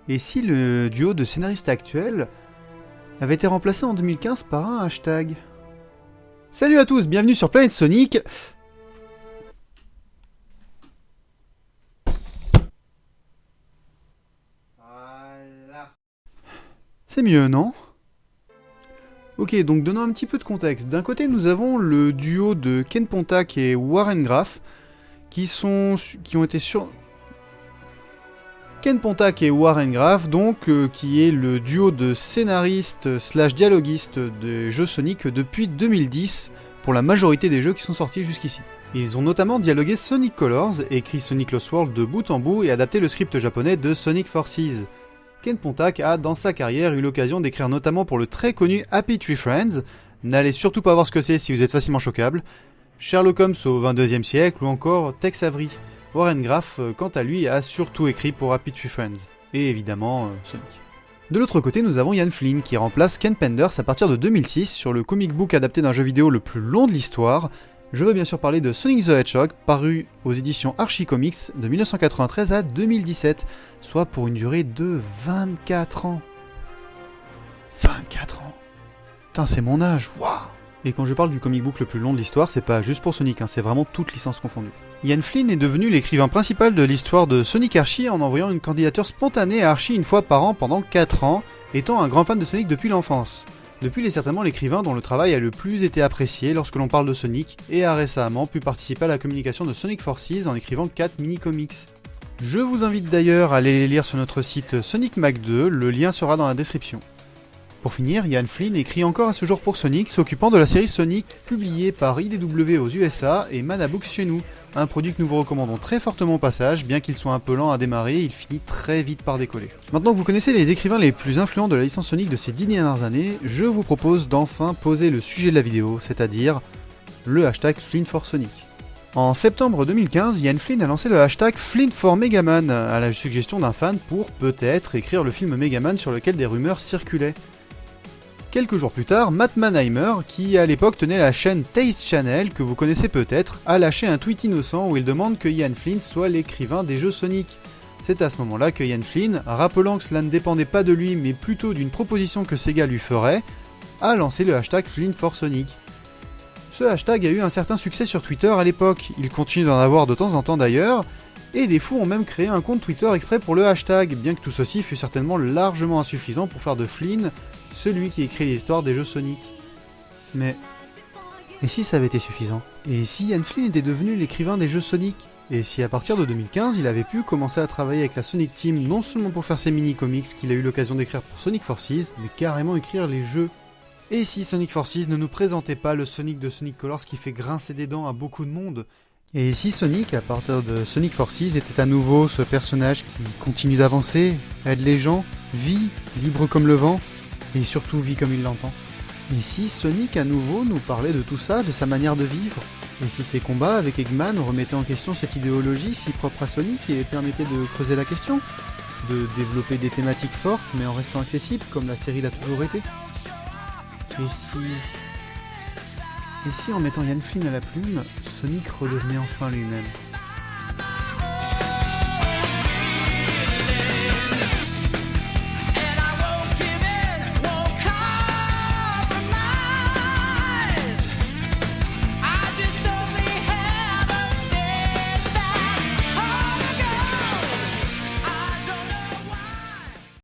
Et si le duo de scénaristes actuels avait été remplacé en 2015 par un hashtag? Salut à tous, bienvenue sur Planète Sonic. Voilà. C'est mieux, non? Ok, donc donnons un petit peu de contexte. D'un côté, nous avons le duo de Ken Pontac et Warren Graff, qui ont été sur... Ken Pontac et Warren Graff, donc, qui est le duo de scénaristes / dialoguistes des jeux Sonic depuis 2010, pour la majorité des jeux qui sont sortis jusqu'ici. Ils ont notamment dialogué Sonic Colors, écrit Sonic Lost World de bout en bout et adapté le script japonais de Sonic Forces. Ken Pontac a, dans sa carrière, eu l'occasion d'écrire notamment pour le très connu Happy Tree Friends, n'allez surtout pas voir ce que c'est si vous êtes facilement choquable, Sherlock Holmes au XXIe siècle ou encore Tex Avery. Warren Graff, quant à lui, a surtout écrit pour Happy Tree Friends, et évidemment Sonic. De l'autre côté, nous avons Ian Flynn qui remplace Ken Penders à partir de 2006 sur le comic book adapté d'un jeu vidéo le plus long de l'histoire. Je veux bien sûr parler de Sonic the Hedgehog, paru aux éditions Archie Comics de 1993 à 2017, soit pour une durée de 24 ans. 24 ans. Putain, c'est mon âge, waouh. Et quand je parle du comic book le plus long de l'histoire, c'est pas juste pour Sonic, c'est vraiment toute licence confondue. Ian Flynn est devenu l'écrivain principal de l'histoire de Sonic Archie en envoyant une candidature spontanée à Archie une fois par an pendant 4 ans, étant un grand fan de Sonic depuis l'enfance. Depuis, il est certainement l'écrivain dont le travail a le plus été apprécié lorsque l'on parle de Sonic, et a récemment pu participer à la communication de Sonic Forces en écrivant 4 mini-comics. Je vous invite d'ailleurs à aller les lire sur notre site Sonic Mag 2, le lien sera dans la description. Pour finir, Ian Flynn écrit encore à ce jour pour Sonic, s'occupant de la série Sonic, publiée par IDW aux USA et Mana Books chez nous, un produit que nous vous recommandons très fortement au passage, bien qu'il soit un peu lent à démarrer, il finit très vite par décoller. Maintenant que vous connaissez les écrivains les plus influents de la licence Sonic de ces 10 dernières années, je vous propose d'enfin poser le sujet de la vidéo, c'est-à-dire le hashtag Flynn4Sonic. En septembre 2015, Ian Flynn a lancé le hashtag Flynn4Megaman, à la suggestion d'un fan pour peut-être écrire le film Megaman sur lequel des rumeurs circulaient. Quelques jours plus tard, Matt Mannheimer, qui à l'époque tenait la chaîne Taste Channel, que vous connaissez peut-être, a lâché un tweet innocent où il demande que Ian Flynn soit l'écrivain des jeux Sonic. C'est à ce moment-là que Ian Flynn, rappelant que cela ne dépendait pas de lui mais plutôt d'une proposition que Sega lui ferait, a lancé le hashtag Flynn4Sonic. Ce hashtag a eu un certain succès sur Twitter à l'époque, il continue d'en avoir de temps en temps d'ailleurs, et des fous ont même créé un compte Twitter exprès pour le hashtag, bien que tout ceci fût certainement largement insuffisant pour faire de Flynn celui qui écrit l'histoire des jeux Sonic. Mais... et si ça avait été suffisant? Et si Ian Flynn était devenu l'écrivain des jeux Sonic? Et si à partir de 2015, il avait pu commencer à travailler avec la Sonic Team non seulement pour faire ses mini-comics qu'il a eu l'occasion d'écrire pour Sonic Forces, mais carrément écrire les jeux? Et si Sonic Forces ne nous présentait pas le Sonic de Sonic Colors qui fait grincer des dents à beaucoup de monde? Et si Sonic, à partir de Sonic Forces, était à nouveau ce personnage qui continue d'avancer, aide les gens, vit, libre comme le vent, et surtout vit comme il l'entend? Et si Sonic à nouveau nous parlait de tout ça, de sa manière de vivre? Et si ses combats avec Eggman remettaient en question cette idéologie si propre à Sonic et permettaient de creuser la question? De développer des thématiques fortes mais en restant accessibles comme la série l'a toujours été? Et si en mettant Ian Flynn à la plume, Sonic redevenait enfin lui-même?